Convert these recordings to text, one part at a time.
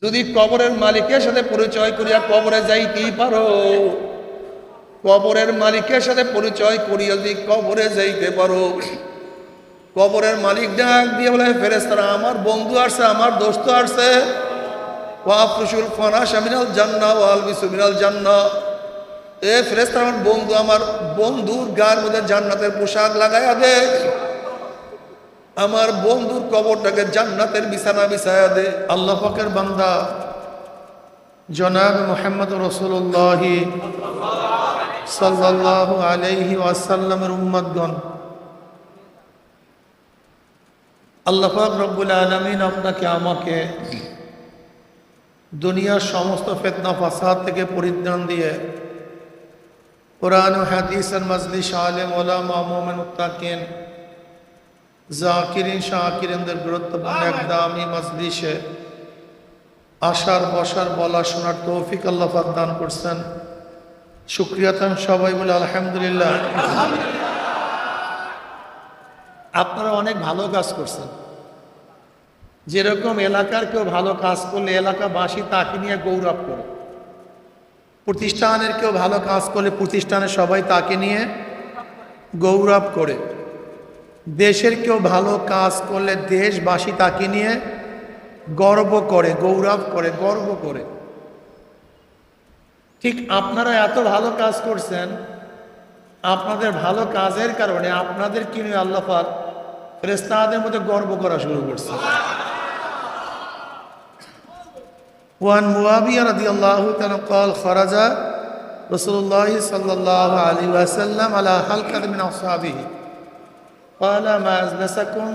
যদি কবরের মালিকের সাথে পরিচয় করিয়া কবরে যাইতেই পারো, কবরের মালিকের সাথে পরিচয় করিয়া যদি কবরে যাইতে পারো, কবরের মালিক ডাক দিয়ে বলে, ফেরেশতারা আমার বন্ধু আসছে, আমার দোস্ত আসছে, ওয়াফরুশুল ফারাশ মিনাল জান্নাহ ওয়াল বিসু মিনাল জান্নাহ। এ ফেরেশতারা আমার বন্ধু, আমার বন্ধুর গায়ের মধ্যে জান্নাতের পোশাক লাগাইয়া দে, আমার বন্ধুর কবরটাকে জান্নাতের বিছানা বিছায়া দে। আল্লাহ পাকের বান্দা জনাব মুহাম্মদ রাসূলুল্লাহ সাল্লাল্লাহু আলাইহি ওয়াসাল্লামের উম্মতগণ, আল্লাহ পাক রব্বুল আলামিন আপনাকে আমাকে দুনিয়ার সমস্ত ফিতনা ফাসাদ থেকে পরিত্রাণ দিয়ে কোরআন ও হাদিসের মজলিস আলেম ওলামা মুমিন মুত্তাকিন জাকিরিন শাকিরিনদের গুরুত্বপূর্ণ এক দামি মজলিসে আসার বসার বলা শোনার তৌফিক আল্লাহ পাক দান করছেন। শুকরিয়া তান সবাই বলে আলহামদুলিল্লাহ। আপনারা অনেক ভালো কাজ করছেন। যেরকম এলাকার কেউ ভালো কাজ করলে এলাকাবাসী তাকে নিয়ে গৌরব করে, প্রতিষ্ঠানের কেউ ভালো কাজ করলে প্রতিষ্ঠানের সবাই তাকে নিয়ে গৌরব করে, দেশের কেউ ভালো কাজ করলে দেশবাসী তাকে নিয়ে গর্ব করে, গৌরব করে, গর্ব করে। ঠিক আপনারা এত ভালো কাজ করছেন, আপনাদের ভালো কাজের কারণে আপনাদেরকে নিয়ে আল্লাহ পাক ফেরেশতাদের মধ্যে গর্ব করা শুরু করছে। ওয়ান মুআবিয়া রাদিয়াল্লাহু তাআলা قال خرج رسول الله صلى الله عليه وسلم على حلقة من أصحابه قال ما أجلسكم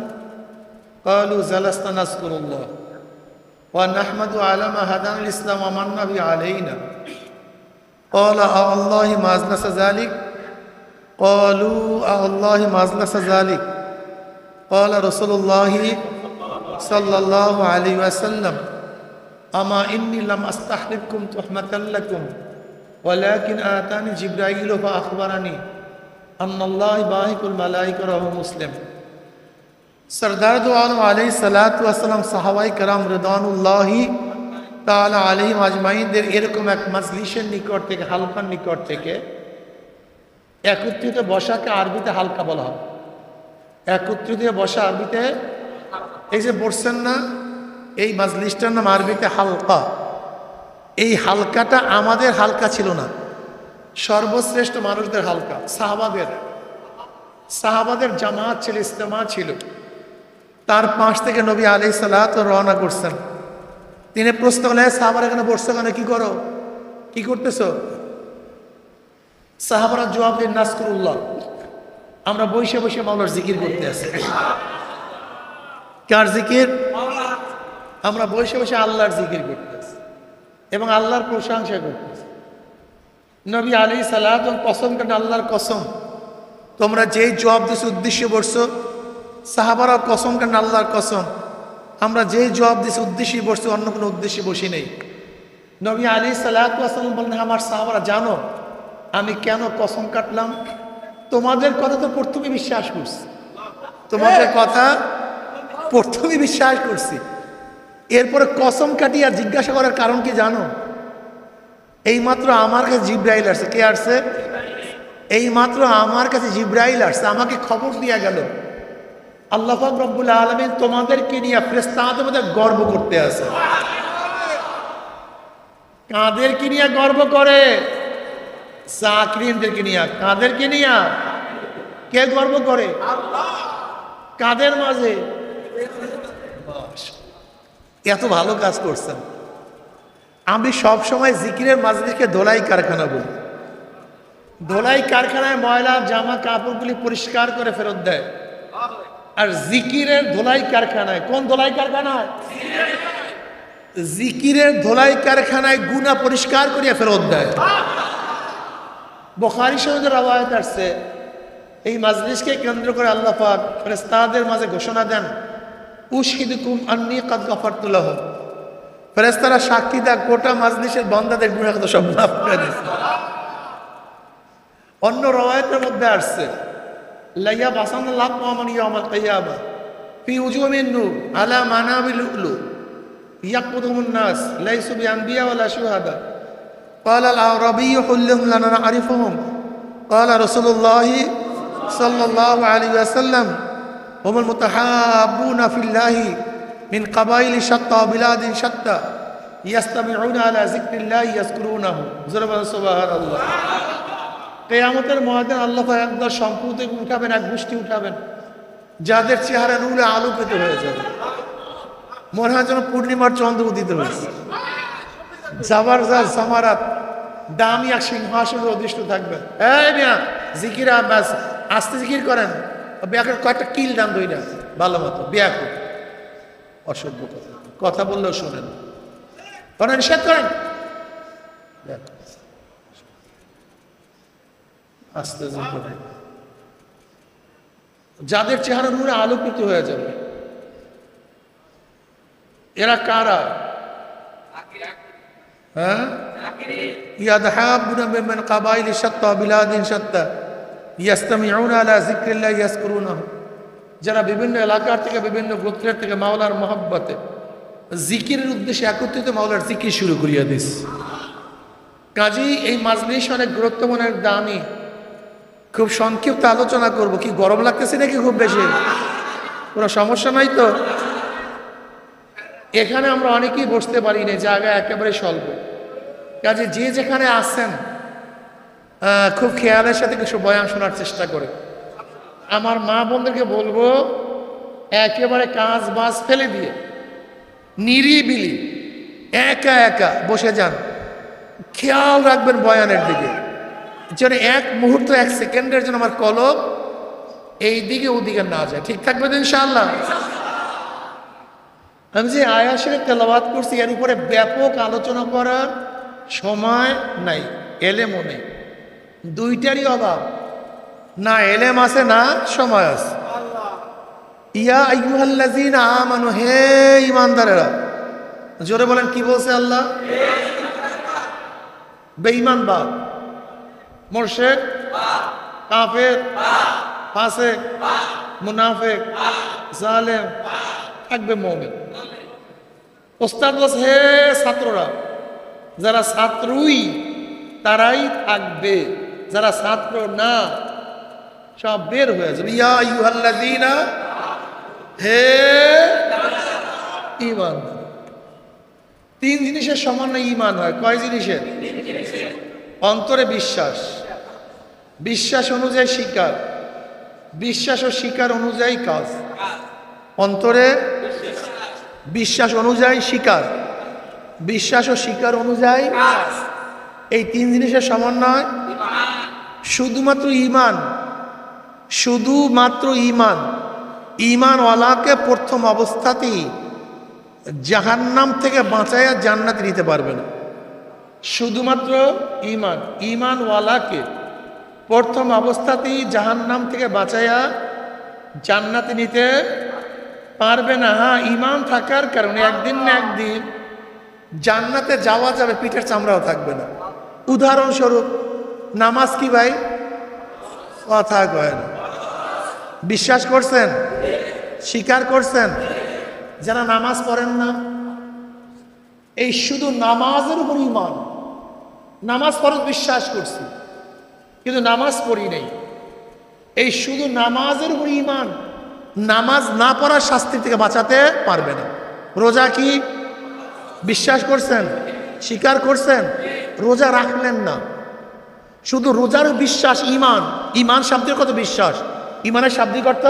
قالوا جلسنا نذكر الله ونحمد على ما هدانا الإسلام ومن به علينا قال الله ما أجلس ذلك قالوا الله ما أجلس ذلك قال رسول الله صلى الله عليه وسلم أما إني لم أستحلفكم تحمة لكم ولكن آتاني جبرائيل فأخبرني أن الله باهق الملائكة رواه مسلم। सरदार दो आलम अलैहिस्सलातु वस्सलाम সাহাবায়ে কেরাম রিদওয়ানুল্লাহি তাআলা আলাইহিম আজমাইনদের এরকম এক মজলিসের নিকট থেকে, হালকার নিকট থেকে একত্রিত বসাকে আরবিতে হালকা বলা হয়। একত্রিত বসা আরবিতে, এই যে বসছেন না, এই মজলিসটার নাম আরবিতে হালকা। এই হালকাটা আমাদের হালকা ছিল না, সর্বশ্রেষ্ঠ মানুষদের হালকা, সাহাবাদের জামাত ছিল, ইজতেমা ছিল। তার পাশ থেকে নবী আলাইহিস সালাতু রওনা করছেন। তিনি প্রশ্ন করলেন, সাহাবারা এখানে বসছো কেন, কি করো, কি করতেছো? সাহাবারা জবাব দিলেন, নাজকুরুল্লাহ, আমরা বসে বসে মাওলার জিকির করতে আছি। কার জিকির? আমরা বসে বসে আল্লাহর জিকির করতেছি এবং আল্লাহর প্রশংসা করতেছি। নবী আলাইহিস সালাতু কসম করেন, আল্লাহর কসম, তোমরা যেই জবাব দিছো উদ্দেশ্যে বসছো। সাহাবারা কসম করেন, আল্লাহর কসম, আমরা যেই জবাব দিছি উদ্দেশ্যে বসছি, অন্য কোনো উদ্দেশ্যে বসি নেই। নবী আলাইহিস সালাতু ওয়াসাল্লাম বললেন, আমার সাহাবারা জানো আমি কেন কসম কাটলাম? তোমাদের কথা তো প্রথমে বিশ্বাস করছি, তোমাদের কথা প্রথমে বিশ্বাস করছি, এরপরে কসম কাটিয়ে জিজ্ঞাসা করার কারণ কি জানো? এইমাত্র আমার কাছে জিবরাইল আসছে। কে আসছে? এইমাত্র আমার কাছে জিবরাইল আসছে, আমাকে খবর দিয়া গেল আল্লাহ পাক রব্বুল আলামিন তোমাদেরকে নিয়ে ফেরেশতাদের মধ্যে গর্ব করতে আছে। কাদেরকে নিয়ে গর্ব করে? জাকিরিনদেরকে নিয়ে। কাদেরকে নিয়ে? কে গর্ব করে? কাদের মাঝে? এত ভালো কাজ করছেন। আমি সব সময় জিকিরের মাজলিসকে ধোলাই কারখানা বলি। ধোলাই কারখানায় ময়লা জামা কাপড়গুলি পরিষ্কার করে ফেরত দেয়, আর জিকিরের ধোলাই কারখানায়, কোন ধোলাই কারখানায়? জিকিরের ধোলাই কারখানায় গুনাহ পরিষ্কার করিয়া ফেরত দেয়। বুখারী শরীফের রওয়ায়াত আসছে, এই মাজলিসকে কেন্দ্র করে আল্লাহ পাক ফেরেশতাদের মাঝে ঘোষণা দেন, উশহিদুকুম আন্নী কাদ গাফারতু লাহুম। ফেরেশতারা সাক্ষী দেয়, গোটা মাজলিসের বান্দাদের গুনাহ তো সব মাফ করে দিয়েছে। অন্য রওয়ায়াতের মধ্যে আসছে, লাইয়া বাসানাল্লাহু মান ইয়াউমাল কিয়ামা ফি উজুহিন নূর আলা মানাবিল লুলু يقبضهم الناس ليسوا بأنبياء ولا شهداء قال الأعرابي كلهم لنا نعرفهم قال رسول الله صلى الله عليه وسلم هم المتحابون في الله من قبائل شتى وبلاد شتى يستمعون على ذكر الله يذكرونه سبحان الله কিয়ামতের ময়দানে আল্লাহ পাক একদল সম্প্রদায় উঠাবেন, এক গোষ্ঠী উঠাবেন যাদের চেহারা নূরে আলোকিত হয়ে যাবে, মনে হয় যেন পূর্ণিমার চন্দ্র উদিত হয়েছে। জাবারজাত জামারাত দামি এক সিংহাসনে অধিষ্ঠ থাকবেন। এই মিয়া জিকির আব্বাস আস্তে জিকির করেন, ব্যাকের কয়েকটা কিল দান দইনা ভালো মতো ব্যাক অসভ্য কথা বললেও শোনেন, করেন নিষেধ করেন আস্তে জিকির, যাদের চেহারা নূরে আলোকিত হয়ে যাবে। এরা কারা? হ্যাঁ, ইয়াদহাবুনা মিন কাবাইলি শাত্তা বিলাদিন শাত্তা ইয়াস্তামিউনা আলা যিকরিল্লাহ ইয়াযকুরুনাহু, যারা বিভিন্ন এলাকার থেকে বিভিন্ন গোত্রের থেকে মাওলার মহব্বতে জিকিরের উদ্দেশ্যে একত্রিত মাওলার জিকির শুরু করিয়া দিস। কাজী এই মাজলিস অনেক গুরুত্বপূর্ণ, অনেক দামি। খুব সংক্ষিপ্ত আলোচনা করব। কি গরম লাগতেছে নাকি খুব বেশি? কোনো সমস্যা নাই তো? এখানে আমরা অনেকেই বসতে পারি না, জায়গা একেবারে স্বল্প। কাজে যে যেখানে আসছেন খুব খেয়ালের সাথে কিছু বয়ান শোনার চেষ্টা করে। আমার মা বোনদেরকে বলবো একেবারে কাজ বাজ ফেলে দিয়ে নিরিবিলি একা একা বসে যান, খেয়াল রাখবেন বয়ানের দিকে, যেন এক মুহূর্ত এক সেকেন্ডের জন্য আমার কলম এই দিকে ওদিকে না যায়। ঠিক থাকবে তো ইনশাআল্লাহ? আমি যে আয়াত শরীফ তেলাওয়াত করছি এর উপরে ব্যাপক আলোচনা করার সময় নাই, এলেমও নেই, দুইটারই অভাব। না এলেম আছে না সময় আছে। ইয়া আইয়ুহাল্লাযীনা আমানু, হে ঈমানদারেরা, জোরে বলেন কি বলছে আল্লাহ? বেঈমান বাদ, মুরশিদ, কাফের, ফাসিক, মুনাফিক, জালেম, থাকবে মুমিন। ওস্তাদ বলছে হে ছাত্ররা, যারা ছাত্রই তারাই থাকবে, যারা ছাত্র না সব বের হয়ে যাবে। ইয়া আইয়ুহাল্লাযীনা, হে ঈমান। তিন জিনিসের সমন্বয়ে ঈমান হয়। কয় জিনিসের? অন্তরে বিশ্বাস, বিশ্বাস অনুযায়ী স্বীকার, বিশ্বাস ও স্বীকার অনুযায়ী কাজ। অন্তরে বিশ্বাস অনুযায়ী স্বীকার, বিশ্বাস ও স্বীকার অনুযায়ী কাজ। এই তিন জিনিসের সমন্বয় শুধুমাত্র ঈমান, শুধুমাত্র ঈমান। ঈমানওয়ালাকে প্রথম অবস্থাতেই জাহান্নাম থেকে বাঁচাইয়া জান্নাতে নিতে পারবে না। শুধুমাত্র ঈমান, ঈমানওয়ালাকে প্রথম অবস্থাতেই জাহান্নাম থেকে বাঁচাইয়া জান্নাতে নিতে পারবে না। হ্যাঁ, ঈমান থাকার কারণে একদিন না একদিন জান্নাতে যাওয়া যাবে, পিঠের চামড়াও থাকবে না। উদাহরণস্বরূপ নামাজ কি ভাই? কথা কয় না। বিশ্বাস করছেন? স্বীকার করছেন? যারা নামাজ পড়েন না, এই শুধু নামাজের উপর ঈমান, নামাজ ফরজ বিশ্বাস করছি কিন্তু নামাজ পড়ি নাই, এই শুধু নামাজের উপর ঈমান, নামাজ না পড়ার শাস্তি থেকে বাঁচাতে পারবে না। রোজা কি? বিশ্বাস করছেন? স্বীকার করছেন? রোজা রাখলেন না, শুধু রোজার বিশ্বাস ঈমান। ঈমান শব্দের কত বিশ্বাস, ঈমানের শাব্দিক অর্থ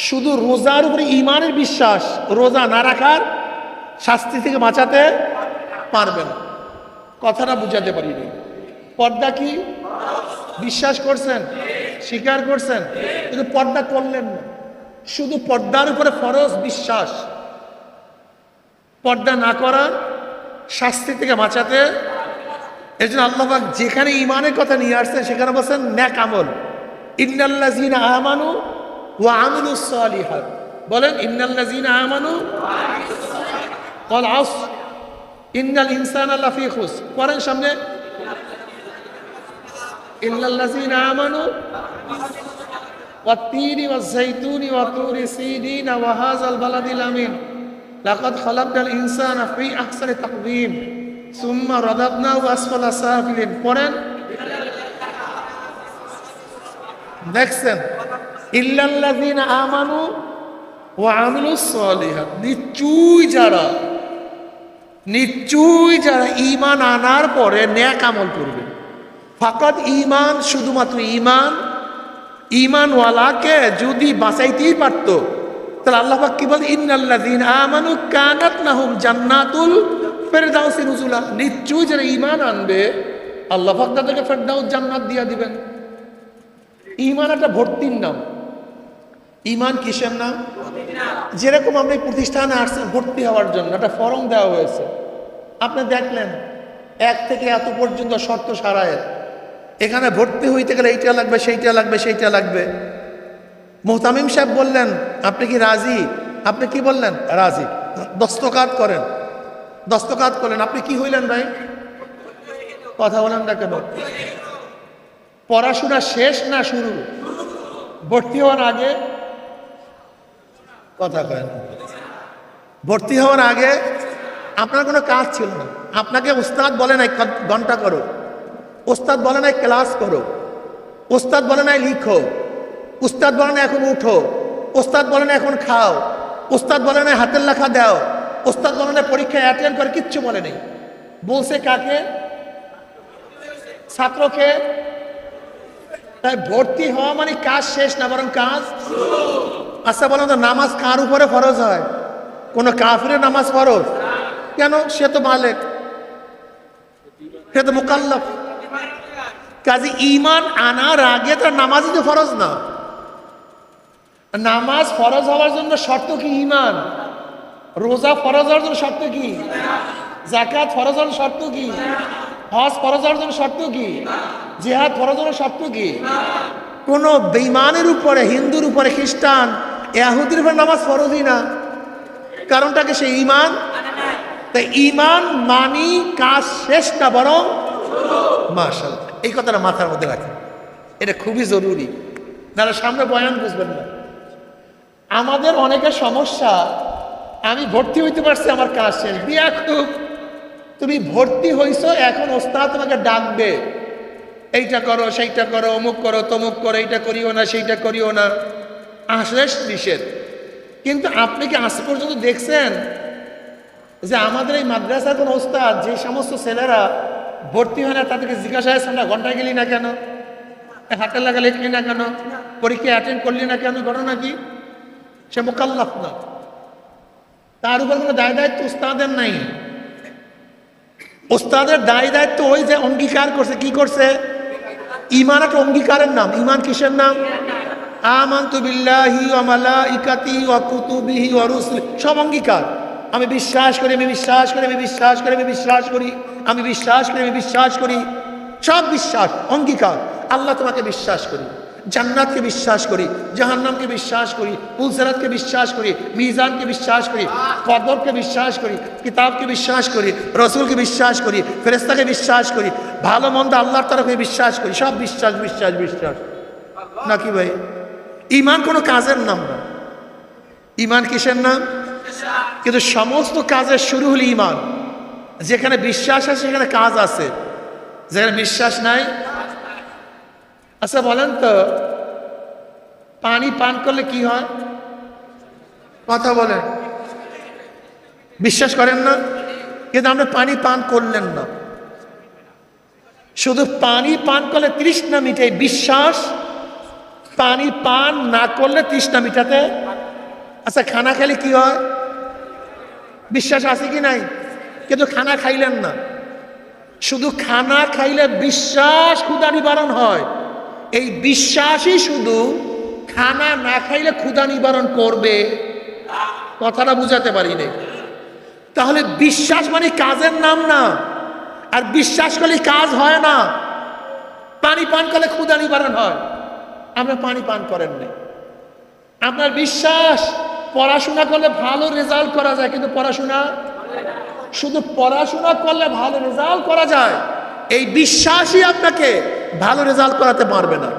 শুধু রোজার উপরে ঈমানের বিশ্বাস, রোজা না রাখার শাস্তি থেকে বাঁচাতে পারবে না। কথাটা বুঝাতে পারিনি। পর্দা কি? বিশ্বাস করছেন, স্বীকার করছেন, কিন্তু পর্দা করলেন না। শুধু পর্দার উপরে ফরজ বিশ্বাস, পর্দা না করার শাস্তি থেকে বাঁচাতে। এই জন্য আল্লাহ পাক যেখানে ঈমানের কথা নিয়ে আসছেন সেখানে বলছেন নেক আমল। ইন্নাল্লাযীনা আমানু ওয়া আমিলুস সালিহাত, বলেন ইন্নাল্লাযীনা আমানু ওয়াল আসর ইন্নাল ইনসানা লাফি খুসর। পড়েন সামনে, ইন্নাল্লাযীনা আমানু ওয়াত-তিনি ওয়াজ-যাইতুনি ওয়া তুরি সিনিনা ওয়া হাযাল বালাদিল আমিন লাকাদ খালাকনাল ইনসানা ফি আহসানি তাকওয়িম সুম্মা রাদাদনাহু আসফালা সাফিলিন। পড়েন, দেখছেন, ইল্লাল্লাযীনা আমানু ওয়া আমিলুস সালিহাত, নিশ্চয়ই যারা ঈমান আনার পরে নেক আমল করবে। ফাকাত ঈমান, শুধুমাত্র ঈমানওয়ালাকে যদি বাঁচাইতেই পারত, তাহলে আল্লাহ পাক কি বলে, ইন্নাল্লাযীনা আমানু কানাত লাহুম জান্নাতুল ফিরদাউসি নুজুলা। নিশ্চয়ই যারা ঈমান আনবে আল্লাহ পাক তাদেরকে ফিরদাউস জান্নাত দিয়ে দিবেন। ঈমান একটা ভর্তির নাম। ঈমান কিসের নাম? যেরকম আপনি প্রতিষ্ঠানে আসছেন ভর্তি হওয়ার জন্য একটা ফর্ম দেওয়া হয়েছে, আপনি দেখলেন 1 থেকে এত পর্যন্ত শর্ত সারায়ের, এখানে ভর্তি হইতে গেলে এইটা লাগবে, সেইটা লাগবে। মুহতামিম সাহেব বললেন, আপনি কি রাজি? আপনি কি বললেন? রাজি। দস্তখত করলেন। আপনি কি হইলেন ভাই? কথা বলেন না কেন? পড়াশোনা শেষ না শুরু? ভর্তি হওয়ার আগে কথা কয় না। ভর্তি হওয়ার আগে আপনার কোনো কাজ ছিল না। আপনাকে উস্তাদ বলে নাই ঘন্টা করো, উস্তাদ বলে নাই ক্লাস করো, উস্তাদ বলে নাই লিখো, উস্তাদ বলে না এখন উঠো, উস্তাদ বলে না এখন খাও, উস্তাদ বলে না হাতের লেখা দাও, উস্তাদ বলে না পরীক্ষায় অ্যাটেন্ড করে, কিচ্ছু বলে নেই। বলছে কাকে? ছাত্রকে। তাই ভর্তি হওয়া মানে কাজ শেষ না, বরং কাজ। আচ্ছা বলেন তো, নামাজ কার উপরে ফরজ হয়? কোন কাফিরের নামাজ ফরজ কেন? সে তো মালিক, সে তো মুকাল্লাফ। কাজে ঈমান আনার আগে তার নামাজই তো ফরজ না। নামাজ ফরজ হওয়ার জন্য শর্ত কি? ঈমান। রোজা ফরজ হওয়ার জন্য শর্ত কি? যাকাত ফরজ হওয়ার শর্ত কি? হজ ফরজ হওয়ার জন্য শর্ত কি? জিহাদ ফরজ হওয়ার শর্ত কি? কোন বেঈমানের উপরে, হিন্দুর উপরে, খ্রিস্টান, ইহুদির উপরে নামাজ ফরজই না। কারণটাকে সে ঈমান। তাই ঈমান মানি কাজ শেষ না, বরং মাশাআল্লাহ। এই কথাটা মাথার মধ্যে রাখেন, এটা খুবই জরুরি, নাহলে সামনে বয়ান বুঝবেন না। আমাদের অনেকের সমস্যা, আমি ভর্তি হইতে পারছি, আমার কাজ শেষ। বিয়া খুব, তুমি ভর্তি হইছো, এখন ওস্তাদ তোমাকে ডাকবে, এইটা করো, সেইটা করো, অমুক করো, তমুক করো, এইটা করিও না, সেইটা করিও না, আশেষ নিষেধ। কিন্তু আপনি কি আজ পর্যন্ত দেখছেন যে আমাদের এই মাদ্রাসার কোন ওস্তাদ, যে সমস্ত ছেলেরা ভর্তি হয় না, তাদেরকে জিজ্ঞাসা হয়, আমরা ঘন্টায় গেলি না কেন, হাতের লাগা লিখলি না কেন, পরীক্ষা অ্যাটেন্ড করলি না কেন? ঘটনা কি? সে মুকাল্লাফ না, তার উপর কোনো দায় দায়িত্ব ওস্তাদের নাই। ওস্তাদের দায় দায়িত্ব ওই যে অঙ্গীকার করছে। কি করছে? ঈমান একটা অঙ্গীকারের নাম। ঈমান কিসের নাম? আমানতু বিল্লাহি ওয়া মালাইকাতিহি ওয়া কুতুবিহি ওয়া রুসুলিহি, সব অঙ্গীকার। আমি বিশ্বাস করি, আমি বিশ্বাস করি, আমি বিশ্বাস করি, আমি বিশ্বাস করি, আমি বিশ্বাস করি, আমি বিশ্বাস করি, সব বিশ্বাস, অঙ্গীকার। আল্লাহ তোমাকে বিশ্বাস করি, জান্নাতকে বিশ্বাস করি, জাহান্নামকে বিশ্বাস করি, পুলসিরাতকে বিশ্বাস করি, মিজানকে বিশ্বাস করি, কদরকে বিশ্বাস করি, কিতাবকে বিশ্বাস করি, রসুলকে বিশ্বাস করি, ফেরেশতাকে বিশ্বাস করি, ভালো মন্দ আল্লাহর তরফে বিশ্বাস করি, সব বিশ্বাস বিশ্বাস বিশ্বাস নাকি ভাই? ঈমান কোনো কাজের নাম না। ঈমান কিসের নাম? কিন্তু সমস্ত কাজের শুরু হলো ঈমান। যেখানে বিশ্বাস আছে সেখানে কাজ আছে, যেখানে বিশ্বাস নাই। আচ্ছা বলেন তো, পানি পান করলে কি হয়? কথা বলেন, বিশ্বাস করেন না? কিন্তু আপনি পানি পান করলেন না, শুধু পানি পান করলে তৃষ্ণা মিটাই বিশ্বাস, পানি পান না করলে তৃষ্ণা মিটাতে। আচ্ছা খানা খেলে কি হয়? বিশ্বাস আছে কি নাই? কিন্তু খানা খাইলেন না, শুধু খানা খাইলে বিশ্বাস ক্ষুধা নিবারণ হয়। এই বিশ্বাসই শুধু খানা না খাইলে ক্ষুধা নিবারণ করবে। কথাটা বুঝাতে পারি নাই। তাহলে বিশ্বাস মানে কাজের নাম না, আর বিশ্বাস করলে কাজ হয় না। পানি পান করলে ক্ষুধা নিবারণ হয়, আমরা পানি পান করেন নাই। আপনার বিশ্বাস পড়াশোনা করলে ভালো রেজাল্ট করা যায়, কিন্তু পড়াশোনা, শুধু পড়াশোনা করলে ভালো রেজাল্ট করা যায়, এই বিশ্বাসই আপনাকে ভালো রেজাল্ট করাতে পারবে না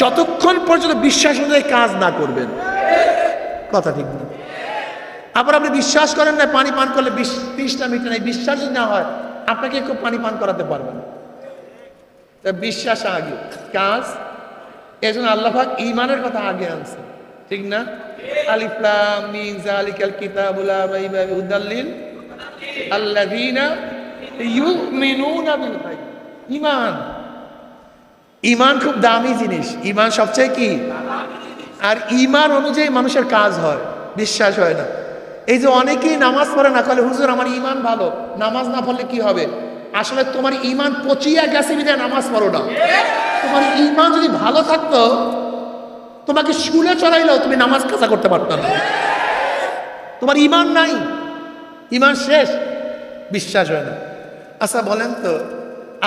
যতক্ষণ পর্যন্ত বিশ্বাস অনুযায়ী কাজ না করবেন। কথা ঠিক না? আবার আপনি বিশ্বাস করেন না পানি পান করলে 30টা মিনিট নেই, বিশ্বাস যদি না হয় আপনাকে কেউ পানি পান করাতে পারবে না। বিশ্বাস আগে, কাজ। এই জন্য আল্লাহ পাক ঈমানের কথা আগে আনছে, ঠিক না? আলিফ লাম মিম যালিকাল কিতাবু লা রাইবা ফিহি হুদাল লিল আল্লাযীনা ইউমিনুনা বিল গায়ব। ঈমান, ঈমান খুব দামি জিনিস। ঈমান সবচেয়ে কি? আর ঈমান অনুযায়ী মানুষের কাজ হয়, বিশ্বাস হয় না। এই যে অনেকেই নামাজ পড়ে না, বলে হুজুর আমার ঈমান ভালো, নামাজ না পড়লে কি হবে? আসলে তোমার ঈমান পচিয়া গেছে বিধায় নামাজ পড়ো না। তোমার ঈমান যদি ভালো থাকতো, তোমাকে শুলে চড়াইলেও তুমি নামাজ কাজা করতে পারতো না। তোমার ঈমান নাই, ঈমান শেষ, বিশ্বাস হয় না। আচ্ছা বলেন তো,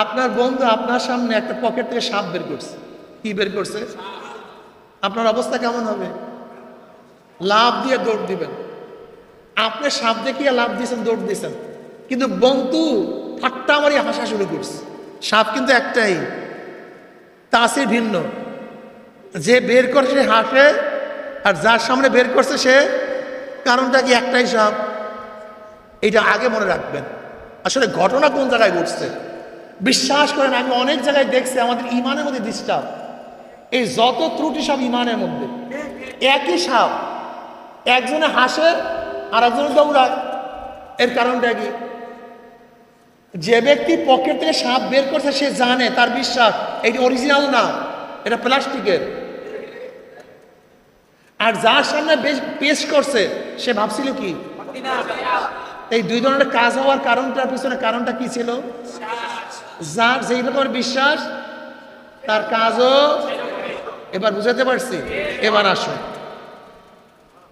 আপনার বন্ধু আপনার সামনে একটা পকেট থেকে সাপ বের করছে, কি বের করছে? আপনার অবস্থা কেমন হবে? লাভ দিয়ে দৌড় দিবেন। আপনি সাপ দেখিয়ে লাভ দিয়েছেন, দৌড় দিয়েছেন, কিন্তু বন্ধু ঠাট্টা মারি হাসা শুরু করছে। সাপ কিন্তু একটাই, তাসির ভিন্ন। যে বের করছে সে হাসে, আর যার সামনে বের করছে সে, কারণটা কি? একটাই, সাপ। এটা আগে মনে রাখবেন। আসলে ঘটনা কোন জায়গায় ঘটছে বিশ্বাস করেন, আমি অনেক জায়গায় দেখছি আমাদের ঈমানের মধ্যে ডিস্টার্ব। এই যত ত্রুটি সব ঈমানের মধ্যে। একই সাপ, একজনে হাসে আর একজনে দৌড়ায়। এর কারণটা কি? যে ব্যক্তি পকেট থেকে সাপ বের করছে সে জানে, তার বিশ্বাস এটা অরিজিনাল না, এটা প্লাস্টিকের। আর যার সামনে পেশ করছে সে ভাবছিল কি? এই দুই ধরনের কাজ হওয়ার কারণটার পিছনে কারণটা কি ছিল? যার যেই রকমের বিশ্বাস তার কাজও। এবার বুঝাতে পারছি? এবার আসুন,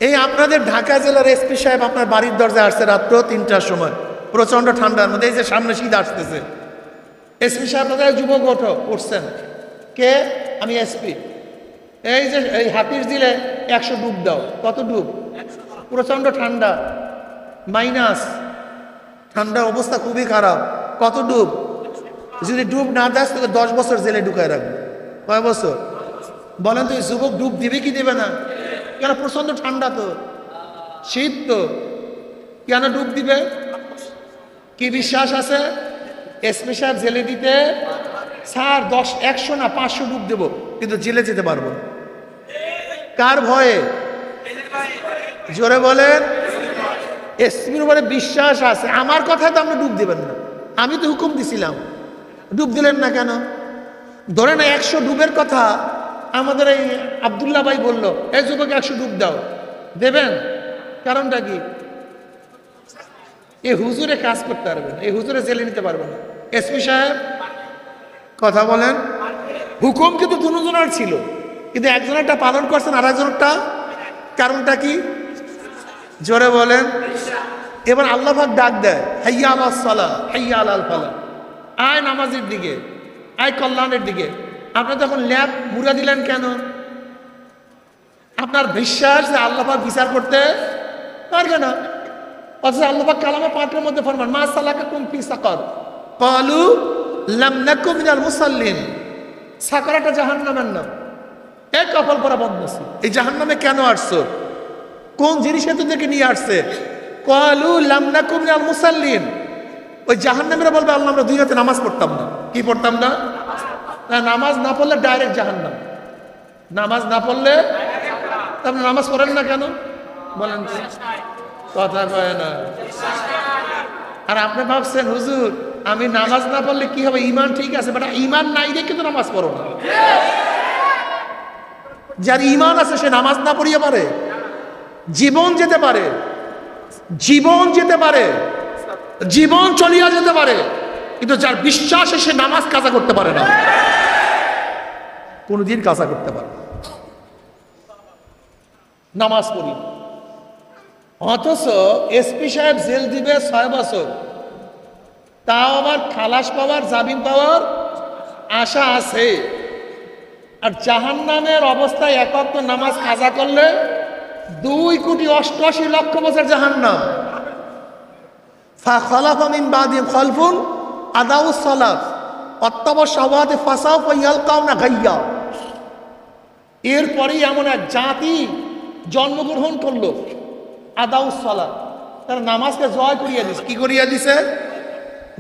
এই আপনাদের ঢাকা জেলার এসপি সাহেব আপনার বাড়ির দরজায় আসছে রাত্র 3টার সময়, প্রচন্ড ঠান্ডার মধ্যে। এই যে সামনে শীত আসতেছে, এসপি সাহেব যুবক উঠছেন। কে? আমি এসপি। এই যে এই হাতির দিলে 100 ডুব দাও। কত ডুব? প্রচন্ড ঠান্ডা, মাইনাস ঠান্ডা, অবস্থা খুবই খারাপ। কত ডুব? যদি ডুব না দেয় তোকে 10 বছর জেলে ঢুকায় রাখবে। কয় বছর? বলেন তো, এই যুবক ডুব দিবে কি দেবে না? কেন? প্রচন্ড ঠান্ডা তো, শীত তো, কেন ডুব দিবে? কি বিশ্বাস আছে? এসপি সাহেব জেলে দিতে স্যার 100 না 500 ডুব দেব, কিন্তু জেলে যেতে পারবো না। কার ভয়ে? জোরে বলেন। এসপির উপরে বিশ্বাস আছে। আমার কথায় তো আপনি ডুব দিবেন না, আমি তো হুকুম দিছিলাম, ডুব দিলেন না কেন? ধরে না 100 ডুবের কথা আমাদের এই আব্দুল্লাহ ভাই বললো, এই যুবক 100 ডুব দাও, দেবেন? কারণটা কি? এই হুজুরে কাজ করতে পারবে না, এই হুজুরে জেলে নিতে পারবে না। এসপি সাহেব কথা বলেন, হুকুম কিন্তু দুজনের ছিল, কিন্তু একজনেরটা পালন করছেন আর একজনেরটা। কারণটা কি? জোরে বলেন। এবার আল্লাহ পাক ডাক দেয়, হাইয়া আলাস সালাহ হাইয়া আলাল ফালাহ, আয় নামাজের দিকে, আয় কল্যাণের দিকে। আপনি তখন ল্যাব মুড়া দিলেন কেন? আপনার বিশ্বাস যে আল্লাহ পাক বিচার করতে পারবে না। অথচ আল্লাহ পাক কালামে পাকের মধ্যে ফরমান, মা সালাকাকুম ফি সাকার ক্বালু লাম নাকু মিনাল মুসাল্লিন। সাকার একটা জাহান্নামের নাম। এক কপাল পরা বদনসি, এই জাহান্নামে কেন আসছো? কোন জিনিসে তোদেরকে নিয়ে আসছে? ক্বালু লাম নাকু মিনাল মুসাল্লিন। ওই জাহান্নামীরা বলবে, আল্লাহ আমরা 2 রাতে নামাজ পড়তাম না। কি পড়তাম না? নামাজ না পড়লে ডাইরেক্ট জাহান্নাম। নামাজ না পড়লে আপনি নামাজ পড়েন না কেন? বলেন, কথা কয় না। আর আপনি ভাবছেন হুজুর আমি নামাজ না পড়লে কি হবে? ঈমান ঠিক আছে, বাট ঈমান নাই রেখে তো নামাজ পড়ো না। যার ঈমান আছে সে নামাজ না পড়িয়ে পারে, জীবন যেতে পারে, জীবন যেতে পারে, জীবন চলিয়া যেতে পারে, কিন্তু যার বিশ্বাস সে নামাজ কাজা করতে পারে না, কোনদিন কাজা করতে পারে না। নামাজ পড়ি, অথচ এসপি সাহেব জেল দিবে 6 বছর, তাও আবার খালাস পাওয়ার, জামিন পাওয়ার আশা আছে। আর জাহান্নামের অবস্থায় একক নামাজ কাজা করলে 2,88,00,000 বছর জাহান্নাম। ফাখালাফা মিন বাদিহিম খালফুন আদাউস সালাত ওয়াত্তাবাউ শাহাওয়াতি ফাসাউফা ইয়ালকাউনা গায়্যা। এরপরেই এমন এক জাতি জন্মগ্রহণ করলো আদাউস সালাত, তারা নামাজকে জয় করিয়া দিছে। কি করিয়া দিছে?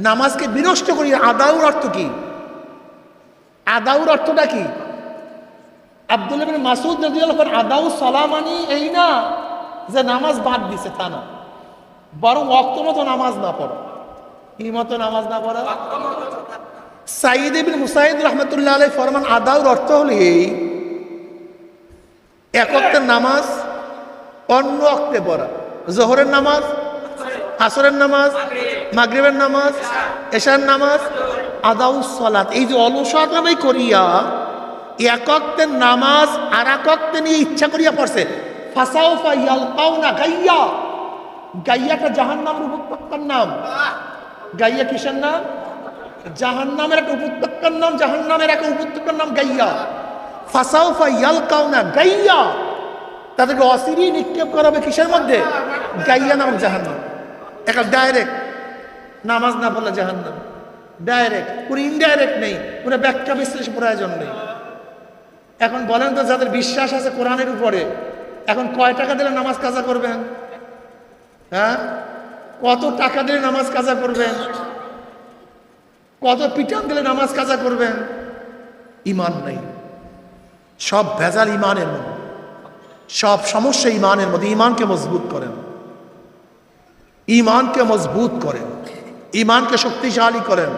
নামাজকে বিনষ্ট করিয়া। আদাউর অর্থ কি? আদাউর অর্থটা কি? আব্দুল্লাহ বিন মাসউদ রাদিয়াল্লাহু আনহু আদাউস সালাম মানে এই না যে নামাজ বাদ দিছে, তা না, বরং ওয়াক্ত মতো নামাজ না পড়া। কি মতো নামাজ না পড়া? সাইয়্যিদ ইবনে মুসাইয়্যিদ রাহমাতুল্লাহ আলাইহি ফরমান আদাউর অর্থ হলো এই, এক ওয়াক্তের নামাজ অন্য ওয়াক্তে পড়া। জোহরের নামাজ, আসরের নামাজ, মাগরিবের নামাজ, এশার নামাজ, আদাউস সালাত। এই যে অলসতামি করিয়া এক ওয়াক্তের নামাজ আর এক ওয়াক্তে নিয়ে ইচ্ছা করিয়া পড়ছে, ফাসাউফা ইয়ালকাউনা গাইয়া। গাইয়াটা জাহান্নামের উপত্যকার নাম। গাইয়া কিসের নাম? জাহান্নামের একটা উপত্যকার নাম। জাহান্নামের একটা উপত্যকার নাম গাইয়া। ফাসাউফা ইয়ালকাউনা গাইয়া, তাদেরকে অসিরি নিক্ষেপ করা হবে কিসের মধ্যে? গাইয়া নামক জাহান্নাম। একটা ডাইরেক্ট নামাজ না পড়লে জাহান্নাম, ডাইরেক্ট, কোনো ইনডাইরেক্ট নেই, কোনো ব্যাখ্যা বিশ্লেষণ প্রয়োজন নেই। এখন বলেন তো, যাদের বিশ্বাস আছে কোরআনের উপরে, এখন কয় টাকা দিলে নামাজ কাজা করবেন? হ্যাঁ, কত টাকা দিলে নামাজ কাজা করবেন? কত পিটান দিলে নামাজ কাজা করবেন? ইমান নেই, সব ভেজাল ইমানের মধ্যে, সব সমস্যা ইমানের মধ্যে। ইমানকে মজবুত করেন, ইমানকে মজবুত করেন, ইমানকে শক্তিশালী করেন।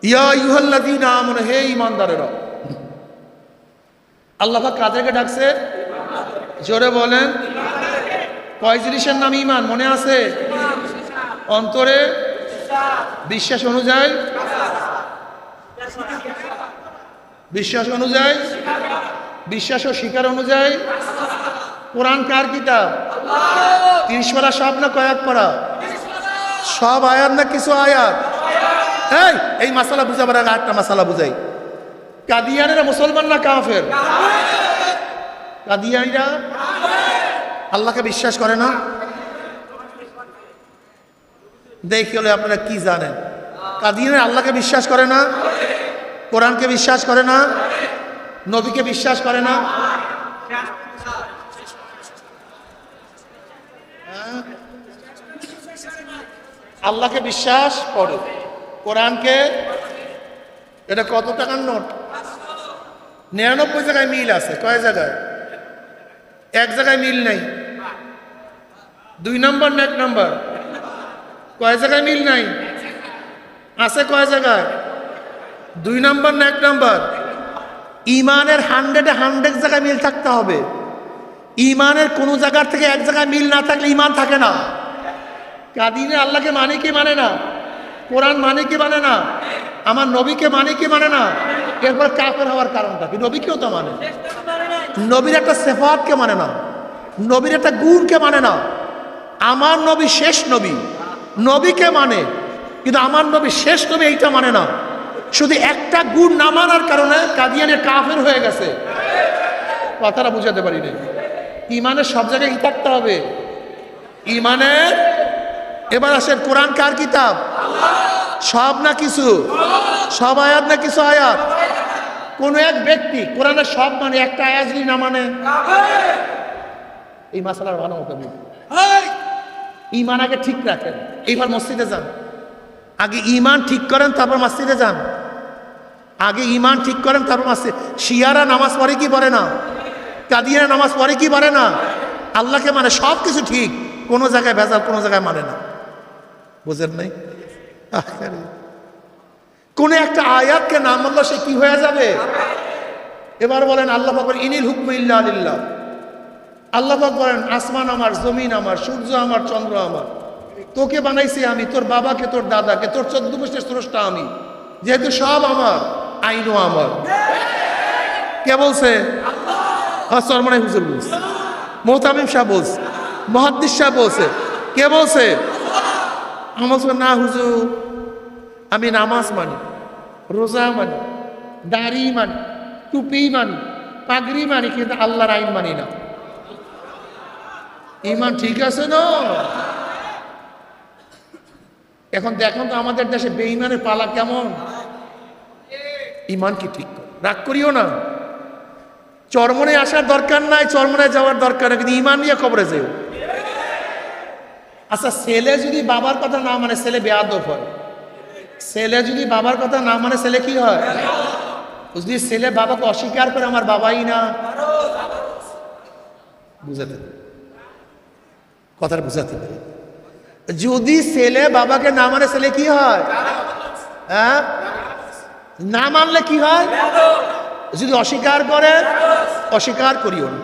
ইয়া আইয়ুহাল্লাযীনা আমানু, হে ঈমানদারেরা। আল্লাহ পাক কাদেরকে ডাকছে? জোরে বলেন। কয় জিনিসের নাম ঈমান মনে আছে? অন্তরে বিশ্বাস অনুযায়ী, বিশ্বাস অনুযায়ী, বিশ্বাস ও স্বীকার অনুযায়ী। কোরআন কার কিতাব? 30 পারা সব না কয়েক পারা? সব আয়াত না কিছু আয়াত? এই মাসালা বুঝাবার আগে আটটা মাসালা বুঝাই। কাদিয়ানিরা মুসলমান না কাফের? কাদিয়ানিরা আল্লাহকে বিশ্বাস করে না। দেখি হলে আপনারা কি জানেন? কাদিয়ানিরা আল্লাহকে বিশ্বাস করে না, কোরআনকে বিশ্বাস করে না, নবীকে বিশ্বাস করে না। আল্লাহকে বিশ্বাস করে, কোরআনকে। এটা কত টাকার নোট? 99 জায়গায় মিল আছে। কয় জায়গায়? এক জায়গায় মিল নাই। 2 নম্বর না 1 নম্বর? কয় জায়গায় মিল নাই? আছে কয় জায়গায়? 2 নম্বর না 1 নম্বর? ইমানের 100 জায়গায় মিল থাকতে হবে। ইমানের কোন জায়গার থেকে এক জায়গায় মিল না থাকলে ইমান থাকে না। কাদিনে আল্লাহকে মানে কি মানে না? কোরআন মানে কি মানে না? আমার নবীকে মানে কি মানে না? এরপর কাফের হওয়ার কারণটা কি? নবীকেও তো মানে, নবীর একটা সিফাতকে মানে না, নবীর একটা গুণকে মানে না। আমার নবী শেষ নবী, নবীকে মানে, কিন্তু আমার নবী শেষ নবী এইটা মানে না। শুধু একটা গুণ না মানার কারণে কাদিয়ানে কাফের হয়ে গেছে। কথাটা বুঝাতে পারি না। ইমানের সব জায়গায় কি থাকতে হবে? ইমানের। এবার আসেন, কোরআন কার কিতাব? সব না কিছু? সব আয়াত না কিছু আয়াত? কোন এক ব্যক্তি কোরআনের সব মানে, একটা আয়াত যদি না মানে, এই মাসালার ভালো মতো ইমান আগে ঠিক রাখেন। এইবার মসজিদে যান, আগে ইমান ঠিক করেন তারপর মসজিদে যান। আগে ইমান ঠিক করেন তারপর মসজিদ। শিয়ারা নামাজ পড়ে কি পড়ে না? কাদিয়ানা নামাজ পড়ে কি পড়ে না? আল্লাহকে মানে, সব কিছু ঠিক, কোনো জায়গায় ভেজাল, কোনো জায়গায় মানে না। বুঝেন নাই? কোন একটা আয়াতকে না মানলে সে কি হয়ে যাবে? এবার বলেন, আল্লাহ পাক বলেন ইনিল হুকমু ইল্লা লিল্লাহ। আল্লাহ পাক বলেন আসমান আমার, জমিন আমার, সূর্য আমার, চন্দ্র আমার। তোকে বানাইছি আমি, তোর বাবাকে, তোর দাদাকে, তোর 14 বছরের স্রষ্টা আমি। যেহেতু সব আমার, আইনও আমার। কে বলছে? চরমনাই হুজুর বলছে, মোহতামিম সাহেব বলছে, মুহাদ্দিস সাহেব বলছে। কে বলছে? আমার না হুজুর, আমি নামাজ মানি, রোজা মানি, দাড়ি মানি, টুপি মানি, পাগড়ি মানি, কিন্তু আল্লাহর আইন মানি না। ইমান ঠিক আছে না? এখন দেখুন তো আমাদের দেশে বেঈমানের পালা কেমন। ইমান কি ঠিক? রাগ করিও না, চরমনে আসার দরকার নাই, চরমনে যাওয়ার দরকার নাই, কিন্তু ইমান নিয়ে কবরে যেও। আচ্ছা, ছেলে যদি বাবার কথা না মানে ছেলে বেয়াদব হয়। ছেলে যদি বাবার কথা না মানে ছেলে কি হয়? যদি ছেলে বাবাকে অস্বীকার করে আমার বাবাই না, বুঝাতে কথাটা বুঝাতে পারে। যদি ছেলে বাবাকে না মানে ছেলে কি হয়? হ্যাঁ, না মানলে কি হয়? যদি অস্বীকার করে, অস্বীকার করিও না।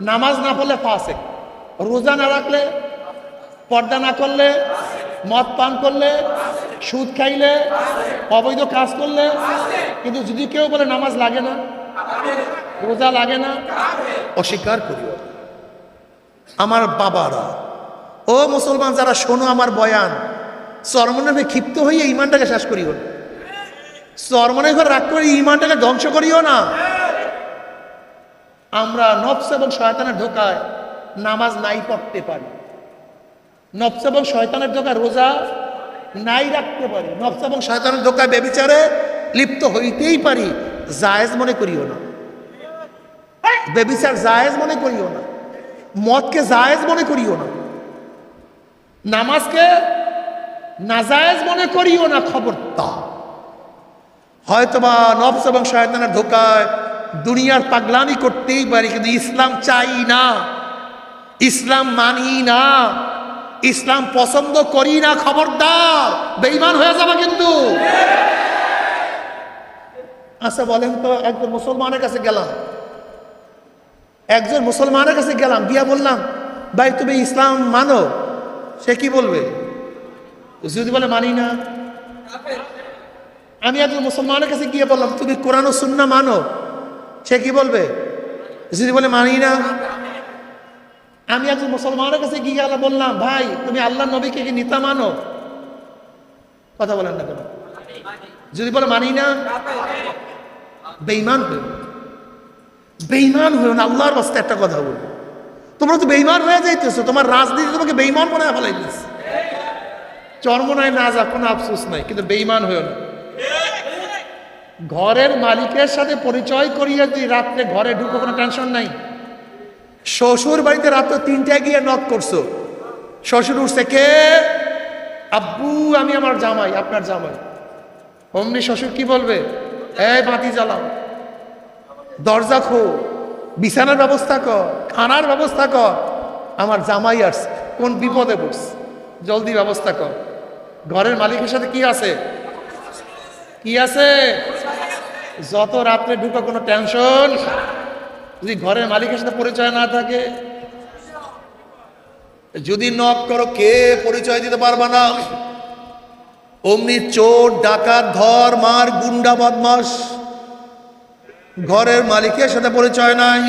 নামাজ না পড়লে ফাসেক, রোজা না রাখলে, পর্দা না করলে, মদ পান করলে, সুদ খাইলে, অবৈধ কাজ করলে। কিন্তু যদি কেউ বলে নামাজ লাগে না, রোজা লাগে না, অস্বীকার করিও। আমার বাবারা, ও মুসলমান যারা শোনো আমার বয়ান, চরমনে ক্ষিপ্ত হয়ে ইমানটাকে শেষ করিও না। চরমনে ঘর রাগ করে ইমানটাকে ধ্বংস করিও না। আমরা নফস এবং শয়তানের ধোকায় নামাজ নাই পড়তে পারি, নফস এবং শয়তানের ধোকায় রোজা নাই রাখতে পারি, নফস এবং শয়তানের ধোকায় ব্যভিচারে লিপ্ত হইতেই পারি। জায়েজ মনে করিও না, ব্যভিচার জায়েজ মনে করিও না, মদকে জায়েজ মনে করিও না, নামাজকে নাজায়েজ মনে করিও না। খবরদার। হয়তোবা নফস এবং শয়তানের ধোকায় দুনিয়ার পাগলামি করতেই পারি, কিন্তু ইসলাম চাই না, ইসলাম মানি না, ইসলাম পছন্দ করি না। খবরদার, বেঈমান হয়ে যাবে কিন্তু। আচ্ছা বলেন তো, একজন মুসলমানের কাছে গেলাম, একজন মুসলমানের কাছে গেলাম, গিয়া বললাম ভাই তুমি ইসলাম মানো, সে কি বলবে? যদি বলে মানি না। আমি একজন মুসলমানের কাছে গিয়ে বললাম তুমি কোরআন ও সুন্নাহ মানো, সে কি বলবে? যদি বলে মানি না। আমি একজন মুসলমানের কাছে গিয়ে বললাম ভাই তুমি আল্লাহর নবীকে কি নিতা মানো, কথা বলেন না কেন? যদি বলে মানি না, বেঈমান হয়ে, বেঈমান হয়ে না। আল্লাহর রাস্তায় একটা কথা বলবো, তোমরা তো বেঈমান হয়ে যাইতেছো, তোমার রাজনীতি তোমাকে বেঈমান মনে হয় ফেলাইতেছে। চরমনায় না যা, কোনো আফসোস নাই, কিন্তু বেঈমান হয়েও না। ঘরের মালিকের সাথে পরিচয় করিয়ে যদি রাত্রে ঘরে ঢুকো, কোনো টেনশন নাই। শ্বশুর বাড়িতে রাত্রে 3টায় গিয়ে নক করছো, শ্বশুর উঠছে, কে? আব্বু আমি আমার জামাই, আপনার জামাই। অমনি শ্বশুর কি বলবে? এই বাতি জ্বালাও, দরজা খো, বিছানার ব্যবস্থা কর, খানার ব্যবস্থা কর, আমার জামাই আসছে, কোন বিপদে পড়ছে, জলদি ব্যবস্থা কর। ঘরের মালিকের সাথে কি আছে? কি আছে? যত রাত্রে ঢুকো কোনো টেনশন। যদি ঘরের মালিকের সাথে পরিচয় না থাকে, যদি নক করো কে, পরিচয় দিতে পারবা না, অমনি চোর ডাকাত ধর মার গুন্ডা বদমাস। ঘরের মালিকের সাথে পরিচয় নাই,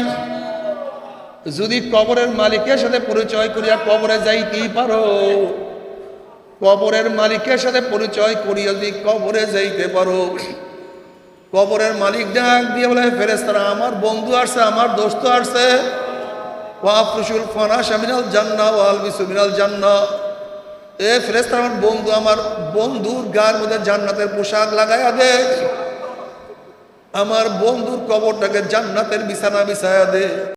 যদি কবরের মালিকের সাথে পরিচয় করিয়া কবরে যাইতেই পারো, কবরের মালিকের সাথে পরিচয় করিয়া যদি কবরে যাইতে পারো, কবরের মালিক ডাক দিয়ে বলে ফেরেশতারা আমার বন্ধু আসছে, আমার দোস্ত আসছে, ওয়াফরুশুল ফারাশা মিনাল জান্নাহ ওয়া আলবিসু মিনাল জান্নাহ। এ ফেরেশতারা আমার বন্ধু, আমার বন্ধুর গায়ের মধ্যে জান্নাতের পোশাক লাগাইয়া দে, আমার বন্ধুর কবরটাকে জান্নাতের বিছানা বিছায়া দে।